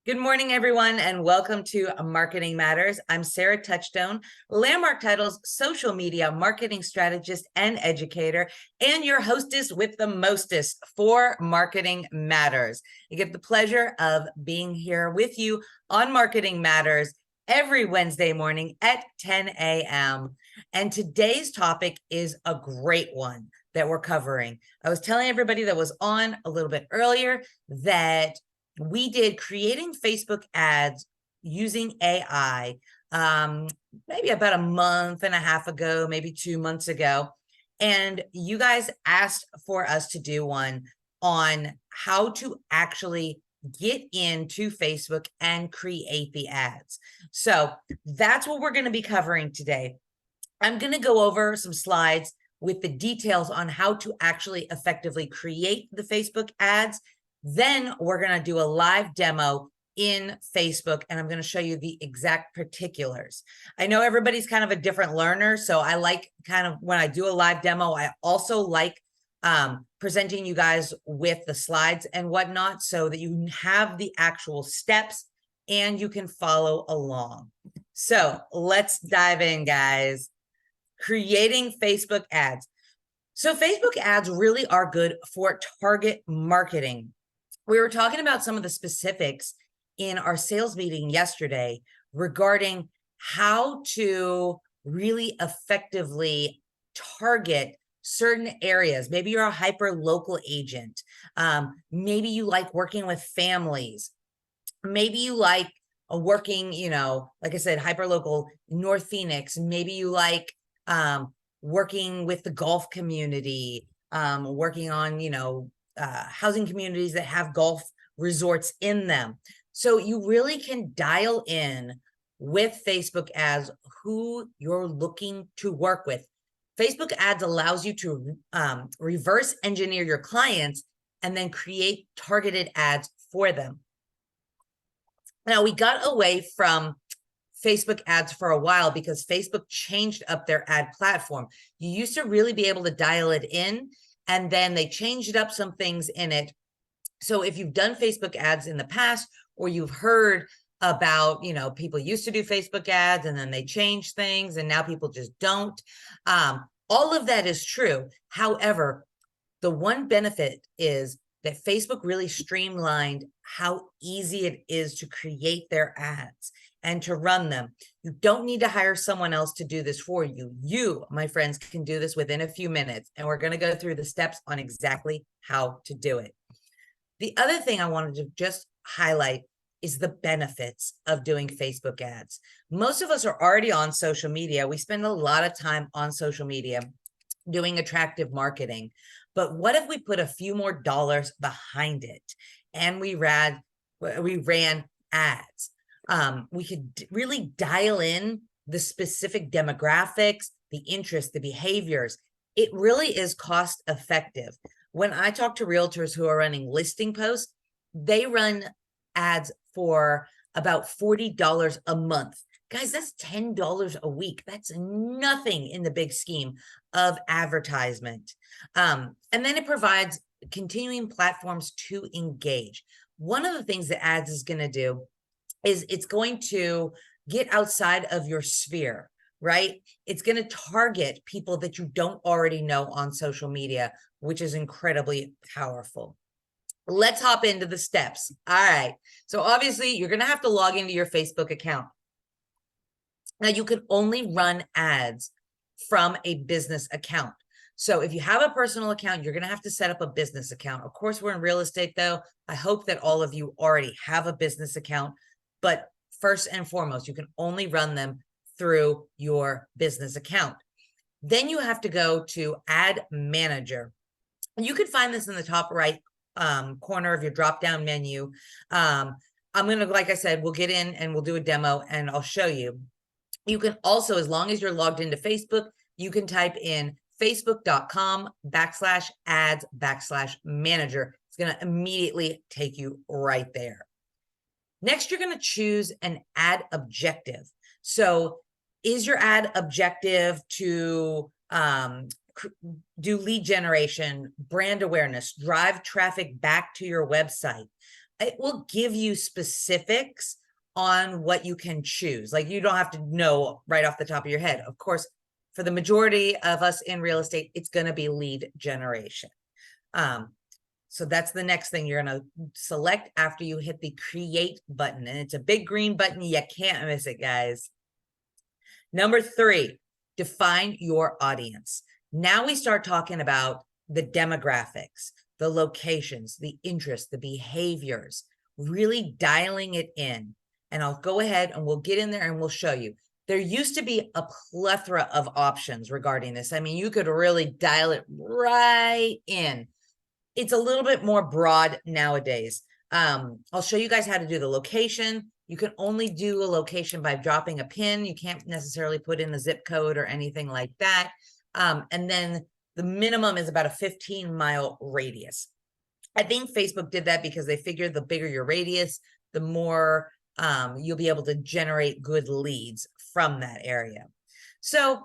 Good morning, everyone, and welcome to Marketing Matters. I'm Sarah Touchstone, Landmark Title's social media marketing strategist and educator, and your hostess with the mostest for Marketing Matters. I get the pleasure of being here with you on Marketing Matters every Wednesday morning at 10 a.m. And today's topic is a great one that we're covering. I was telling everybody that was on a little bit earlier that we did creating Facebook ads using AI maybe about a month and a half ago, maybe 2 months ago. And you guys asked for us to do one on how to actually get into Facebook and create the ads. So that's what we're going to be covering today. I'm going to go over some slides with the details on how to actually effectively create the Facebook ads. Then we're going to do a live demo in Facebook, and I'm going to show you the exact particulars. I know everybody's kind of a different learner, so I like kind of when I do a live demo, I also like presenting you guys with the slides and whatnot so that you have the actual steps and you can follow along. So let's dive in, guys. Creating Facebook ads. So Facebook ads really are good for target marketing. We were talking about some of the specifics in our sales meeting yesterday regarding how to really effectively target certain areas. Maybe you're a hyper local agent. Maybe you like working with families. Maybe you like working, like I said, hyper local North Phoenix. Maybe you like working with the golf community, working on, housing communities that have golf resorts in them. So you really can dial in with Facebook ads who you're looking to work with. Facebook ads allows you to reverse engineer your clients and then create targeted ads for them. Now, we got away from Facebook ads for a while because Facebook changed up their ad platform. You used to really be able to dial it in, and then they changed up some things in it. So if you've done Facebook ads in the past, or you've heard about, people used to do Facebook ads and then they changed things and now people just don't. All of that is true. However, the one benefit is that Facebook really streamlined how easy it is to create their ads and to run them. You don't need to hire someone else to do this for you. You, my friends, can do this within a few minutes, and we're going to go through the steps on exactly how to do it. The other thing I wanted to just highlight is the benefits of doing Facebook ads. Most of us are already on social media. We spend a lot of time on social media doing attractive marketing. But what if we put a few more dollars behind it and we ran ads? We could really dial in the specific demographics, the interests, the behaviors. It really is cost effective. When I talk to realtors who are running listing posts, they run ads for about $40 a month. Guys, that's $10 a week. That's nothing in the big scheme of advertisement. And then it provides continuing platforms to engage. One of the things that ads is going to do is it's going to get outside of your sphere, right? It's going to target people that you don't already know on social media, which is incredibly powerful. Let's hop into the steps. All right. So obviously you're going to have to log into your Facebook account. Now you can only run ads from a business account. So if you have a personal account, you're going to have to set up a business account. Of course, we're in real estate though. I hope that all of you already have a business account, but first and foremost, you can only run them through your business account. Then you have to go to Ad Manager. You can find this in the top right corner of your drop-down menu. I'm going to, like I said, we'll get in and we'll do a demo and I'll show you. You can also, as long as you're logged into Facebook, you can type in facebook.com/ads/manager. It's going to immediately take you right there. Next, you're going to choose an ad objective. So is your ad objective to do lead generation, brand awareness, drive traffic back to your website, it will give you specifics on what you can choose. Like, you don't have to know right off the top of your head. Of course, for the majority of us in real estate, it's going to be lead generation. So that's the next thing you're going to select after you hit the create button. And it's a big green button. You can't miss it, guys. Number 3, define your audience. Now we start talking about the demographics, the locations, the interests, the behaviors, really dialing it in. And I'll go ahead and we'll get in there and we'll show you. There used to be a plethora of options regarding this. I mean, you could really dial it right in. It's a little bit more broad nowadays. I'll show you guys how to do the location. You can only do a location by dropping a pin. You can't necessarily put in a zip code or anything like that. And then the minimum is about a 15-mile radius. I think Facebook did that because they figured the bigger your radius, the more you'll be able to generate good leads from that area. So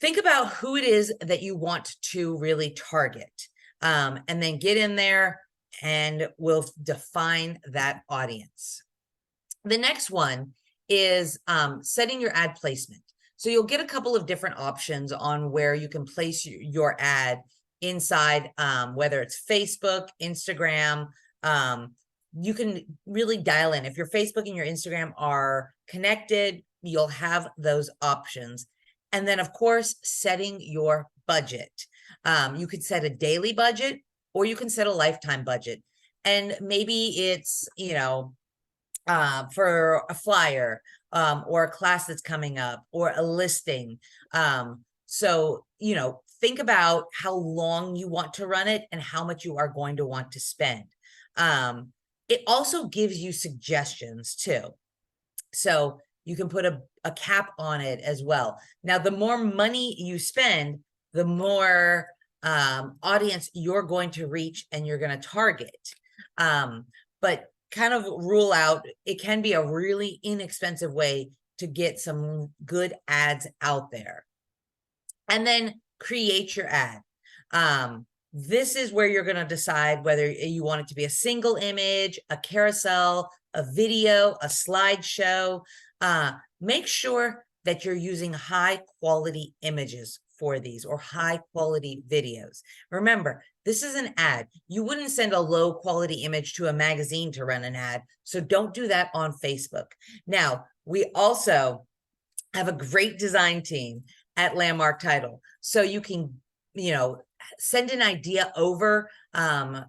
think about who it is that you want to really target. And then get in there and we'll define that audience. The next one is setting your ad placement. So you'll get a couple of different options on where you can place your ad inside, whether it's Facebook, Instagram. You can really dial in. If your Facebook and your Instagram are connected, you'll have those options. And then, of course, setting your budget. You could set a daily budget or you can set a lifetime budget. And maybe it's, for a flyer or a class that's coming up or a listing. So, think about how long you want to run it and how much you are going to want to spend. It also gives you suggestions too. So you can put a cap on it as well. Now, the more money you spend, the more audience you're going to reach and you're going to target. But kind of rule out, it can be a really inexpensive way to get some good ads out there. And then create your ad. This is where you're going to decide whether you want it to be a single image, a carousel, a video, a slideshow. Make sure that you're using high quality images for these or high quality videos. Remember, this is an ad. You wouldn't send a low quality image to a magazine to run an ad. So don't do that on Facebook. Now, we also have a great design team at Landmark Title. So you can, send an idea over to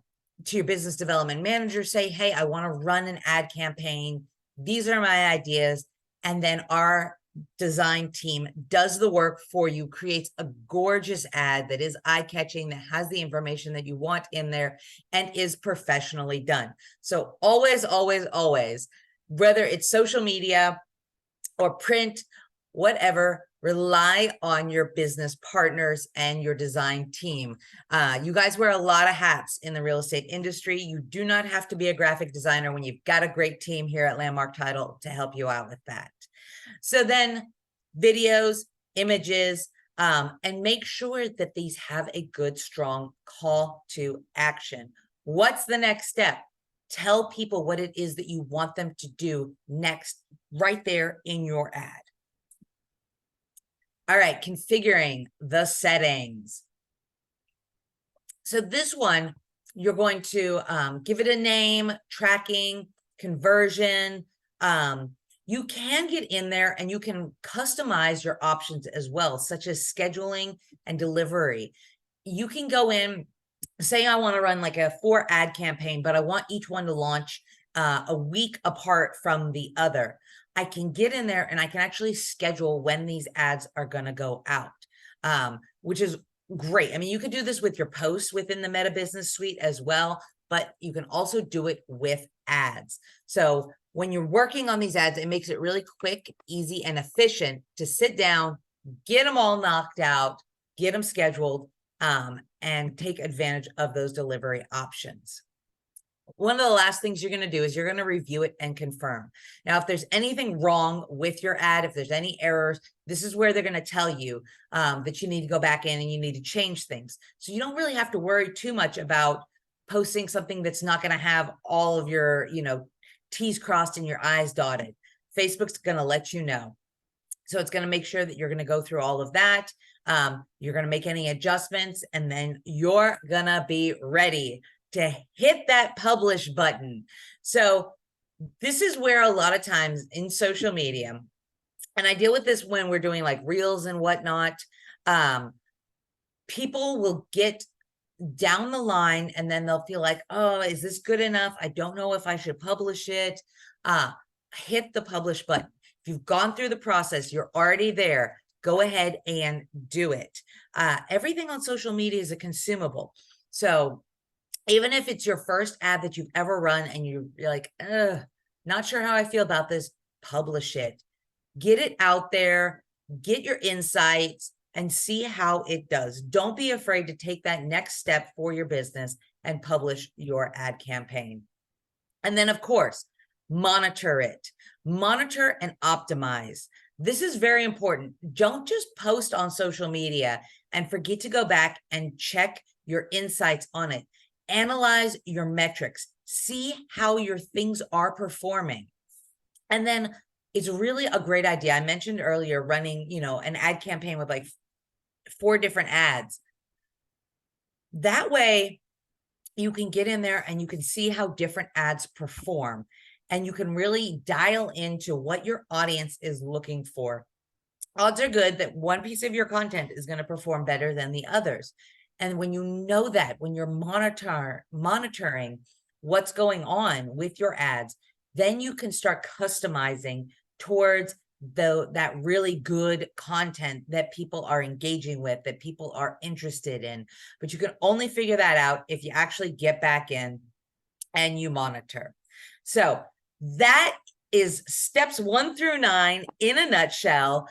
your business development manager, say, hey, I want to run an ad campaign. These are my ideas. And then our design team does the work for you, creates a gorgeous ad that is eye-catching, that has the information that you want in there and is professionally done. So always, always, always, whether it's social media or print, whatever, rely on your business partners and your design team. You guys wear a lot of hats in the real estate industry. You do not have to be a graphic designer when you've got a great team here at Landmark Title to help you out with that. So then videos, images, and make sure that these have a good, strong call to action. What's the next step? Tell people what it is that you want them to do next, right there in your ad. All right, configuring the settings. So this one, you're going to give it a name, tracking, conversion. You can get in there and you can customize your options as well, such as scheduling and delivery. You can go in, say I want to run like a 4 ad campaign, but I want each one to launch a week apart from the other. I can get in there and I can actually schedule when these ads are going to go out, which is great. I mean, you could do this with your posts within the Meta Business Suite as well, but you can also do it with ads. So when you're working on these ads, it makes it really quick, easy, and efficient to sit down, get them all knocked out, get them scheduled, and take advantage of those delivery options. One of the last things you're going to do is you're going to review it and confirm. Now, if there's anything wrong with your ad, if there's any errors, this is where they're going to tell you that you need to go back in and you need to change things. So you don't really have to worry too much about posting something that's not going to have all of your, T's crossed and your I's dotted. Facebook's going to let you know. So it's going to make sure that you're going to go through all of that. You're going to make any adjustments, and then you're going to be ready to hit that publish button. So this is where a lot of times in social media, and I deal with this when we're doing like reels and whatnot, people will get down the line and then they'll feel like, oh, is this good enough? I don't know if I should publish it. Hit the publish button. If you've gone through the process, you're already there, go ahead and do it. Everything on social media is a consumable. So even if it's your first ad that you've ever run and you're like, not sure how I feel about this, publish it. Get it out there, get your insights, and see how it does. Don't be afraid to take that next step for your business and publish your ad campaign. And then, of course, monitor it. Monitor and optimize. This is very important. Don't just post on social media and forget to go back and check your insights on it. Analyze your metrics. See how your things are performing. And then it's really a great idea. I mentioned earlier running, an ad campaign with like 4 different ads. That way you can get in there and you can see how different ads perform, and you can really dial into what your audience is looking for. Odds are good that one piece of your content is going to perform better than the others. And when you know that, when you're monitoring what's going on with your ads, then you can start customizing towards that really good content that people are engaging with, that people are interested in. But you can only figure that out if you actually get back in and you monitor. So that is steps 1 through 9 in a nutshell.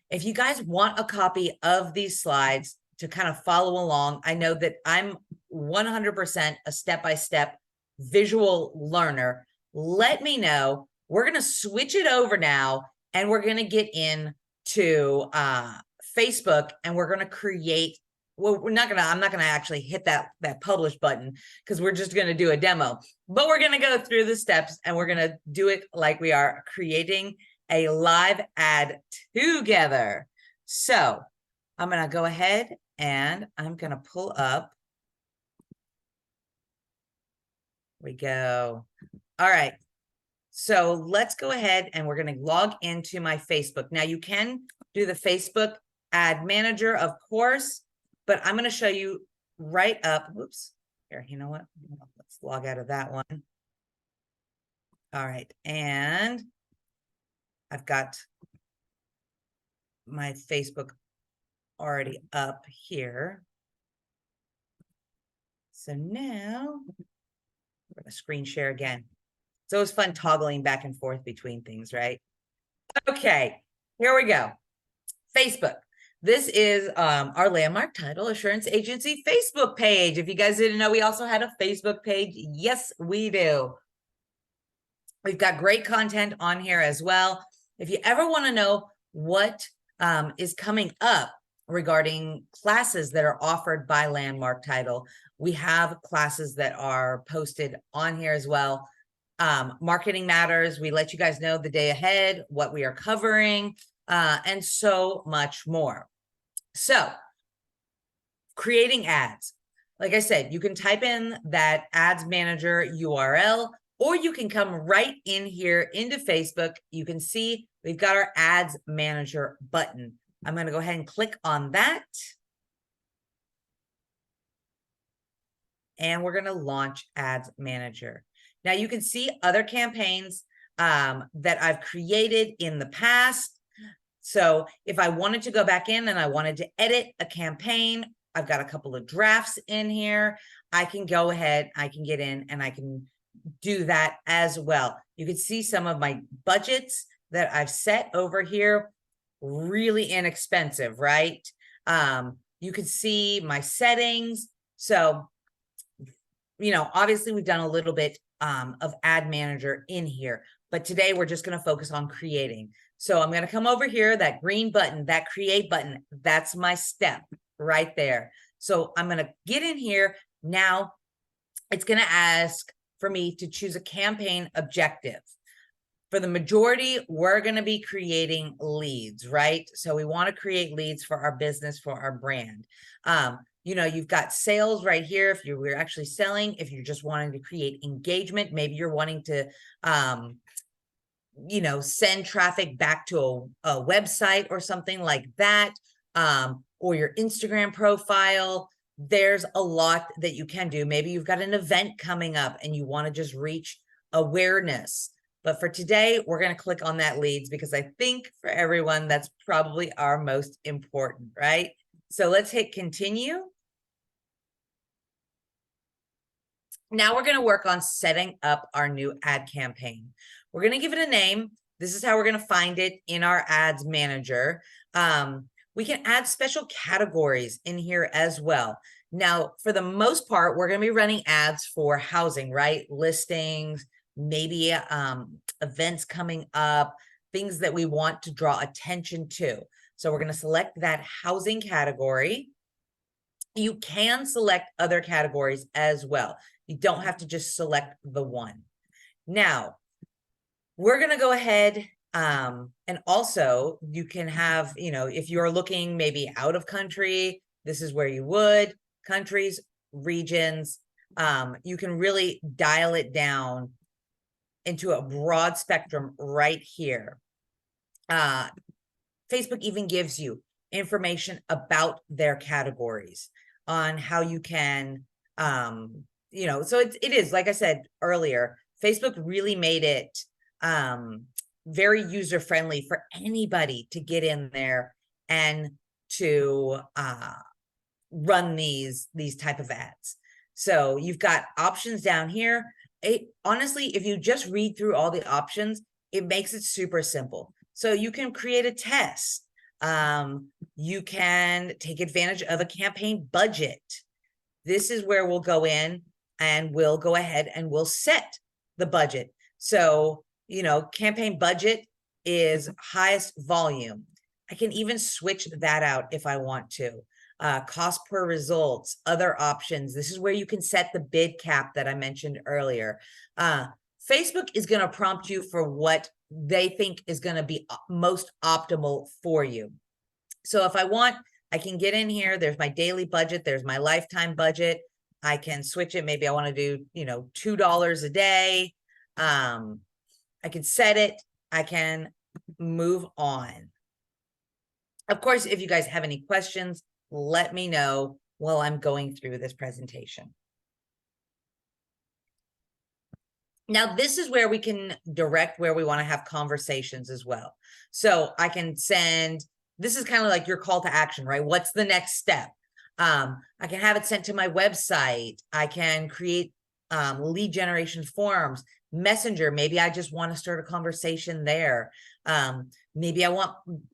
If you guys want a copy of these slides to kind of follow along, I know that I'm 100% a step-by-step visual learner. Let me know. We're going to switch it over now, and we're going to get into Facebook, and we're going to create. Well, I'm not going to actually hit that publish button because we're just going to do a demo, but we're going to go through the steps and we're going to do it like we are creating a live ad together. So I'm going to go ahead and I'm going to pull up. We go. All right. So let's go ahead and we're going to log into my Facebook. Now you can do the Facebook ad manager, of course, but I'm going to show you right up. Whoops. Here, you know what? Let's log out of that one. All right. And I've got my Facebook already up here. So now we're going to screen share again. So it's fun toggling back and forth between things, right? Okay, here we go. Facebook. This is our Landmark Title Assurance Agency Facebook page. If you guys didn't know, we also had a Facebook page. Yes, we do. We've got great content on here as well. If you ever want to know what is coming up regarding classes that are offered by Landmark Title, we have classes that are posted on here as well. Marketing Matters, we let you guys know the day ahead, what we are covering, and so much more. So, creating ads. Like I said, you can type in that ads manager URL, or you can come right in here into Facebook. You can see we've got our ads manager button. I'm going to go ahead and click on that. And we're going to launch ads manager. Now you can see other campaigns that I've created in the past. So if I wanted to go back in and I wanted to edit a campaign, I've got a couple of drafts in here. I can go ahead, I can get in and I can do that as well. You can see some of my budgets that I've set over here. Really inexpensive, right? You can see my settings. So, obviously we've done a little bit of ad manager in here, but today we're just going to focus on creating. So I'm going to come over here, that green button, that create button, that's my step right there. So I'm going to get in here now. it's going to ask for me to choose a campaign objective. For the majority, we're going to be creating leads, right? So we want to create leads for our business, for our brand. You know, you've got sales right here. If we're actually selling, if you're just wanting to create engagement, maybe you're wanting to, you know, send traffic back to a website or something like that, or your Instagram profile. There's a lot that you can do. Maybe you've got an event coming up and you want to just reach awareness. But for today, we're going to click on that leads because I think for everyone, that's probably our most important, right? So let's hit continue. Now we're going to work on setting up our new ad campaign. We're going to give it a name. This is how we're going to find it in our ads manager. We can add special categories in here as well. Now, for the most part, we're going to be running ads for housing, right? Listings, maybe events coming up, things that we want to draw attention to. So we're going to select that housing category. You can select other categories as well. You don't have to just select the one. Now, we're going to go ahead and also you can have, you know, if you're looking maybe out of country, this is where you would, countries, regions, you can really dial it down into a broad spectrum right here. Facebook even gives you information about their categories on how you can, you know, so it is, like I said earlier, Facebook really made it very user-friendly for anybody to get in there and to run these type of ads. So you've got options down here. Honestly, if you just read through all the options, it makes it super simple. So you can create a test. You can take advantage of a campaign budget. This is where we'll go in and we'll go ahead and we'll set the budget. So, you know, campaign budget is highest volume. I can even switch that out if I want to. Cost per results, other options. This is where you can set the bid cap that I mentioned earlier. Facebook is going to prompt you for what they think is going to be most optimal for you. So if I want, I can get in here. There's my daily budget. There's my lifetime budget. I can switch it. Maybe I want to do, you know, $2 a day. I can set it. I can move on. Of course, if you guys have any questions, let me know while I'm going through this presentation. Now, this is where we can direct where we want to have conversations as well. So I can send, this is kind of like your call to action, right? What's the next step? I can have it sent to my website. I can create lead generation forms, Messenger. Maybe I just want to start a conversation there. Maybe I want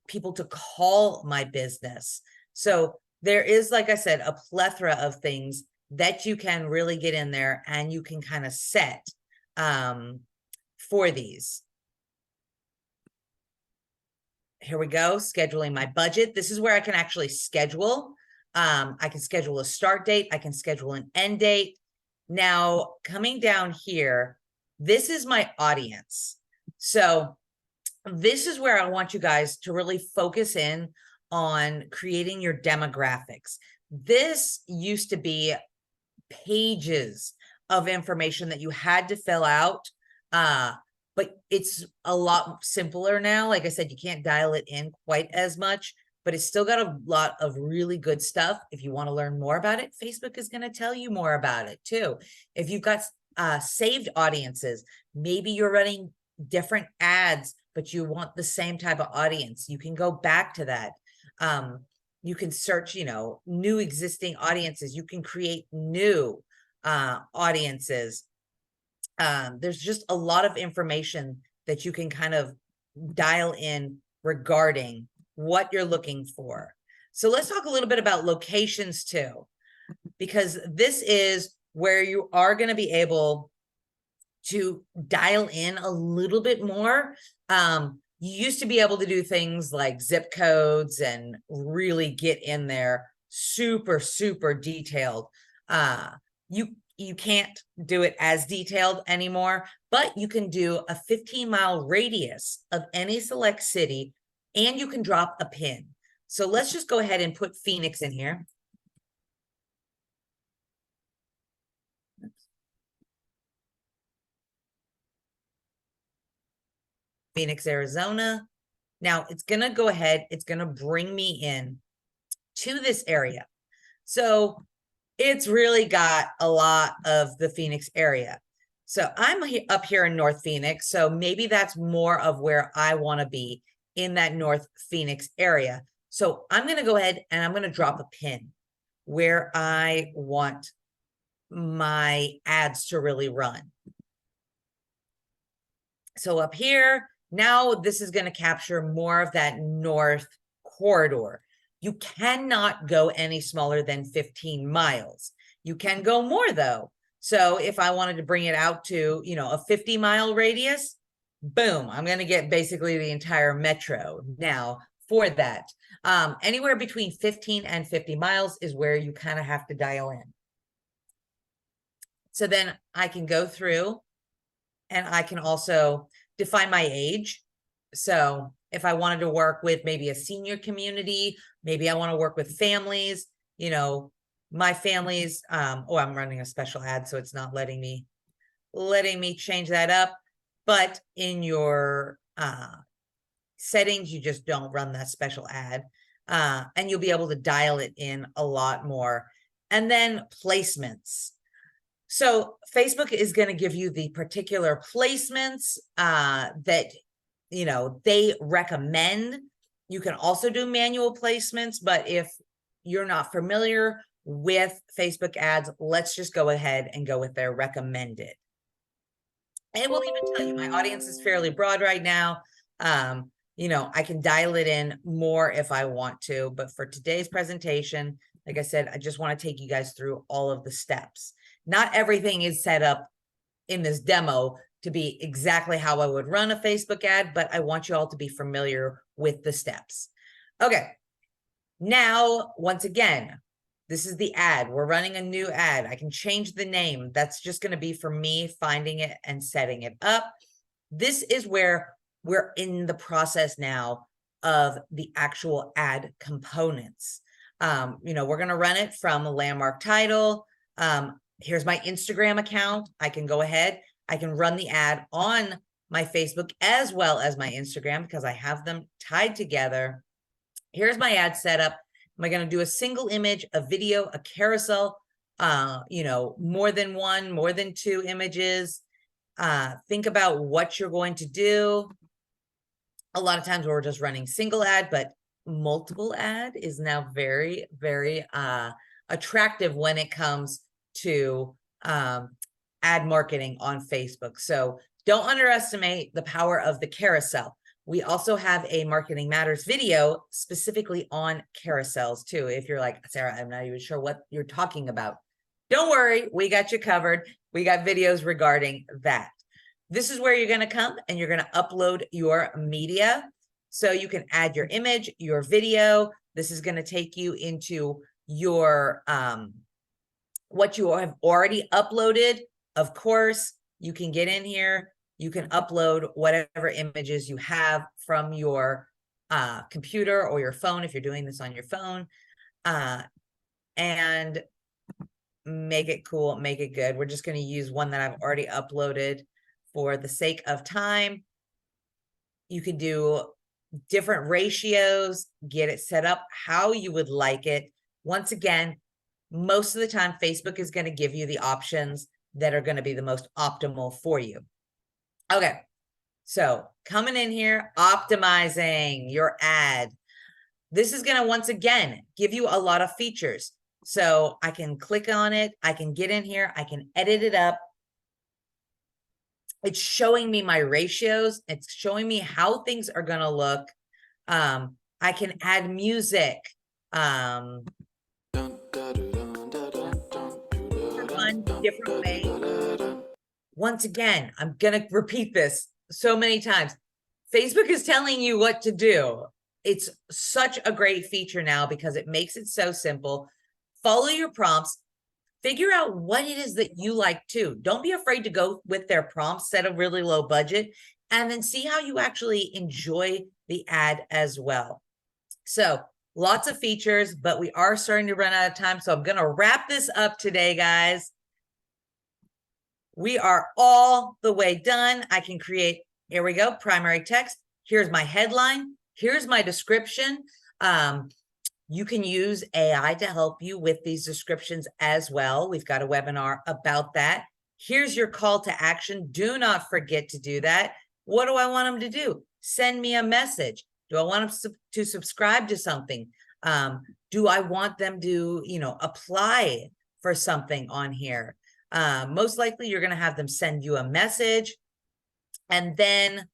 people to call my business. So there is, like I said, a plethora of things that you can really get in there and you can kind of set for these. Here we go, scheduling my budget. This is where I can actually schedule. I can schedule a start date. I can schedule an end date. Now, coming down here, this is my audience. So this is where I want you guys to really focus in on creating your demographics. This used to be pages of information that you had to fill out, but it's a lot simpler now. Like I said, you can't dial it in quite as much, but it's still got a lot of really good stuff. If you want to learn more about it, Facebook is going to tell you more about it too. If you've got saved audiences, maybe you're running different ads, but you want the same type of audience, you can go back to that. You can search, you know, new existing audiences. You can create new audiences. There's just a lot of information that you can kind of dial in regarding what you're looking for. So let's talk a little bit about locations too, because this is where you are going to be able to dial in a little bit more. You used to be able to do things like zip codes and really get in there super, super detailed. You you can't do it as detailed anymore, but you can do a 15-mile radius of any select city, and you can drop a pin. So let's just go ahead and put Phoenix in here. Phoenix, Arizona. Now it's going to go ahead, it's going to bring me in to this area. So it's really got a lot of the Phoenix area. So I'm up here in North Phoenix. So maybe that's more of where I want to be, in that North Phoenix area. So I'm going to go ahead and I'm going to drop a pin where I want my ads to really run. So up here, now this is going to capture more of that north corridor. You cannot go any smaller than 15 miles. You can go more though. So if I wanted to bring it out to, you know, a 50-mile radius, boom, I'm going to get basically the entire metro now for that. Anywhere between 15 and 50 miles is where you kind of have to dial in. So then I can go through and I can also define my age. So if I wanted to work with maybe a senior community, maybe I want to work with families, you know, my families, oh, I'm running a special ad, so it's not letting me change that up. But in your settings, you just don't run that special ad, and you'll be able to dial it in a lot more. And then placements. So Facebook is going to give you the particular placements that, you know, they recommend. You can also do manual placements, but if you're not familiar with Facebook ads, let's just go ahead and go with their recommended. And we'll even tell you my audience is fairly broad right now. You know, I can dial it in more if I want to, but for today's presentation, like I said, I just want to take you guys through all of the steps. Not everything is set up in this demo to be exactly how I would run a Facebook ad, but I want you all to be familiar with the steps. Okay. Now, once again, this is the ad. We're running a new ad. I can change the name. That's just going to be for me finding it and setting it up. This is where we're in the process now of the actual ad components. You know, we're going to run it from a landmark title. Here's my Instagram account. I can go ahead. I can run the ad on my Facebook as well as my Instagram because I have them tied together. Here's my ad setup. Am I going to do a single image, a video, a carousel? You know, more than one, more than two images. Think about what you're going to do. A lot of times we're just running single ad, but multiple ad is now very, very attractive when it comes to ad marketing on Facebook. So don't underestimate the power of the carousel. We also have a Marketing Matters video specifically on carousels too. If you're like, Sarah, I'm not even sure what you're talking about. Don't worry, we got you covered. We got videos regarding that. This is where you're going to come and you're going to upload your media. So you can add your image, your video. This is going to take you into your what you have already uploaded. Of course, you can get in here. You can upload whatever images you have from your computer or your phone if you're doing this on your phone, and make it cool, make it good. We're just going to use one that I've already uploaded for the sake of time. You can do different ratios, get it set up how you would like it. Once again, most of the time, Facebook is going to give you the options that are going to be the most optimal for you. Okay, so coming in here, optimizing your ad. This is going to, once again, give you a lot of features. So I can click on it. I can get in here. I can edit it up. It's showing me my ratios. It's showing me how things are going to look. I can add music. Fun, different ways. Once again, I'm going to repeat this so many times. Facebook is telling you what to do. It's such a great feature now because it makes it so simple. Follow your prompts, Figure out what it is that you like too. Don't be afraid to go with their prompts, set a really low budget, and then see how you actually enjoy the ad as well. So lots of features, but we are starting to run out of time. So I'm going to wrap this up today, guys. We are all the way done. I can create, here we go, primary text. Here's my headline. Here's my description. You can use AI to help you with these descriptions as well. We've got a webinar about that. Here's your call to action. Do not forget to do that. What do I want them to do? Send me a message. Do I want them to subscribe to something? Do I want them to, apply for something on here? Most likely you're going to have them send you a message. And then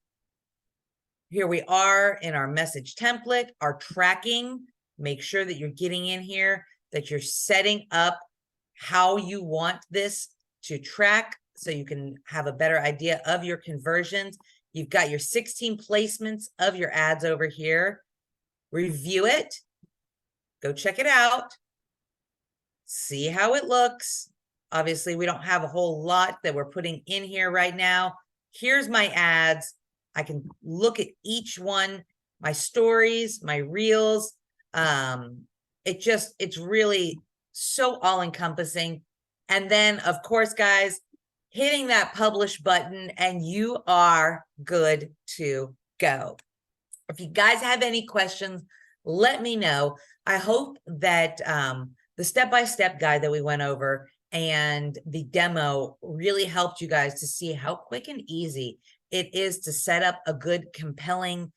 here we are in our message template, our tracking. Make sure that you're getting in here, that you're setting up how you want this to track so you can have a better idea of your conversions. You've got your 16 placements of your ads over here. Review it. Go check it out. See how it looks. Obviously, we don't have a whole lot that we're putting in here right now. Here's my ads. I can look at each one, my stories, my reels. It's really so all-encompassing. And then, of course, guys, hitting that publish button and you are good to go. If you guys have any questions, let me know. I hope that the step-by-step guide that we went over and the demo really helped you guys to see how quick and easy it is to set up a good, compelling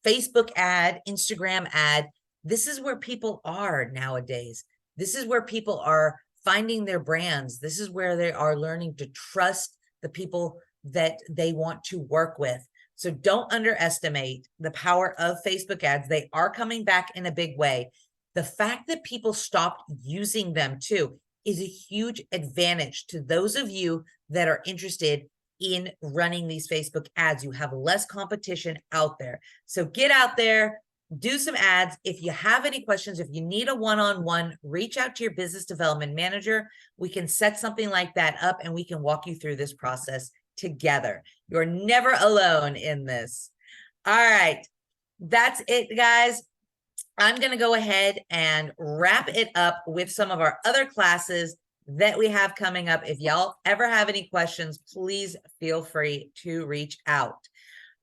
Facebook ad, Instagram ad. This is where people are nowadays. This is where people are finding their brands. This is where they are learning to trust the people that they want to work with. So don't underestimate the power of Facebook ads. They are coming back in a big way. The fact that people stopped using them too is a huge advantage to those of you that are interested in running these Facebook ads. You have less competition out there. So get out there, do some ads. If you have any questions, if you need a one-on-one, reach out to your business development manager. We can set something like that up and we can walk you through this process together. You're never alone in this. All right, that's it, guys. I'm going to go ahead and wrap it up with some of our other classes that we have coming up. If y'all ever have any questions, please feel free to reach out.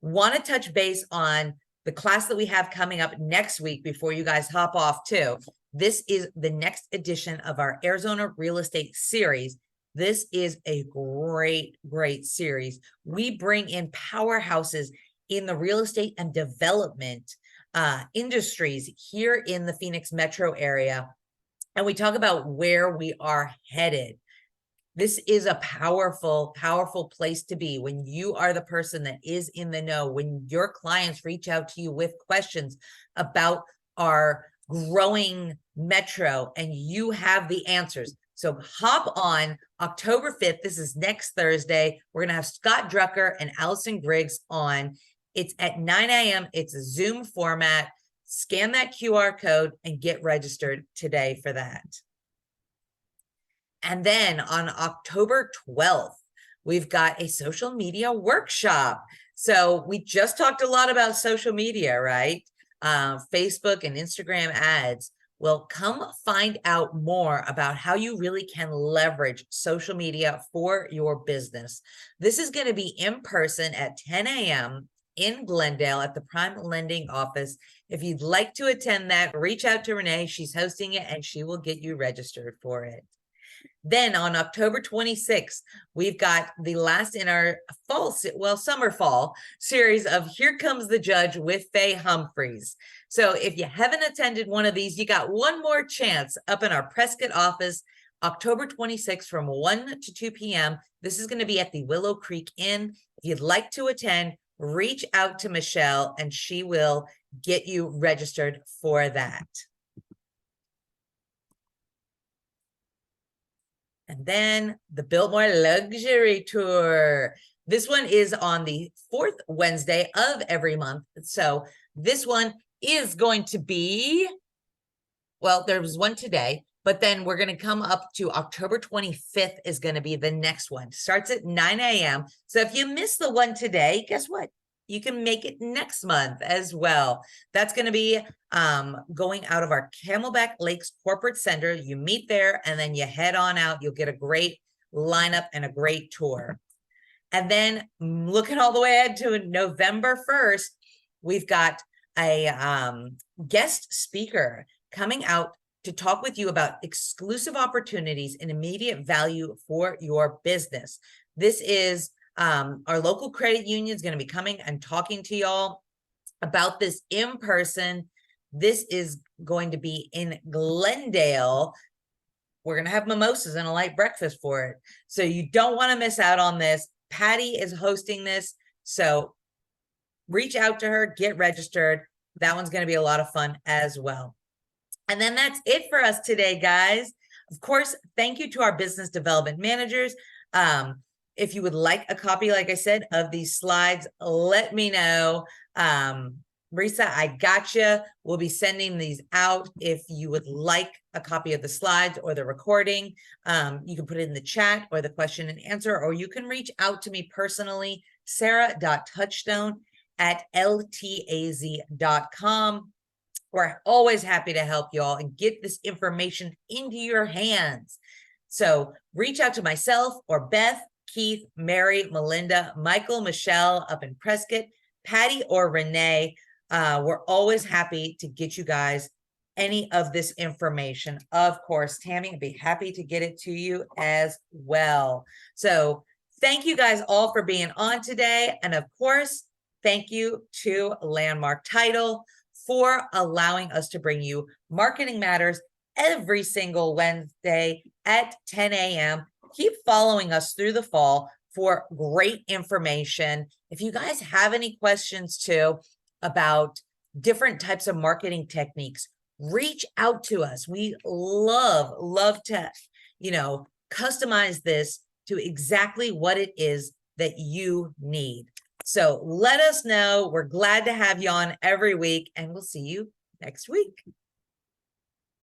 Want to touch base on the class that we have coming up next week before you guys hop off too. This is the next edition of our Arizona Real Estate Series. This is a great, great series. We bring in powerhouses in the real estate and development industries here in the Phoenix metro area. And we talk about where we are headed. This is a powerful, powerful place to be when you are the person that is in the know, when your clients reach out to you with questions about our growing metro and you have the answers. So hop on October 5th. This is next Thursday. We're going to have Scott Drucker and Allison Griggs on. It's at 9 a.m. It's a Zoom format. Scan that QR code and get registered today for that. And then on October 12th, we've got a social media workshop. So we just talked a lot about social media, right? Facebook and Instagram ads. Well, come find out more about how you really can leverage social media for your business. This is going to be in person at 10 a.m. in Glendale at the Prime Lending office. If you'd like to attend that, reach out to Renee. She's hosting it and she will get you registered for it. Then on October 26th, we've got the last in our summer fall series of Here Comes the Judge with Faye Humphreys. So if you haven't attended one of these, you got one more chance up in our Prescott office, October 26th from 1 to 2 p.m. This is going to be at the Willow Creek Inn. If you'd like to attend, reach out to Michelle and she will get you registered for that. And then the Biltmore Luxury Tour. This one is on the 4th Wednesday of every month. So this one is going to be, well, there was one today, But then we're going to come up to October 25th is going to be the next one. Starts at 9 a.m. So if you missed the one today, guess what? You can make it next month as well. That's going to be going out of our Camelback Lakes Corporate Center. You meet there and then you head on out. You'll get a great lineup and a great tour. And then looking all the way ahead to November 1st, we've got a guest speaker coming out to talk with you about exclusive opportunities and immediate value for your business. This is our local credit union is going to be coming and talking to y'all about this in person. This is going to be in Glendale. We're going to have mimosas and a light breakfast for it. So you don't want to miss out on this. Patty is hosting this. So reach out to her, get registered. That one's going to be a lot of fun as well. And then that's it for us today, guys. Of course, thank you to our business development managers. If you would like a copy, like I said, of these slides, let me know. Marisa, I gotcha. We'll be sending these out. If you would like a copy of the slides or the recording, you can put it in the chat or the question and answer, or you can reach out to me personally, sarah.touchstone@ltaz.com. We're always happy to help you all and get this information into your hands. So reach out to myself or Beth, Keith, Mary, Melinda, Michael, Michelle up in Prescott, Patty, or Renee. We're always happy to get you guys any of this information. Of course, Tammy would be happy to get it to you as well. So thank you guys all for being on today. And of course, thank you to Landmark Title for allowing us to bring you Marketing Matters every single Wednesday at 10 a.m. Keep following us through the fall for great information. If you guys have any questions too about different types of marketing techniques, reach out to us. We love to, customize this to exactly what it is that you need. So let us know. We're glad to have you on every week, and we'll see you next week.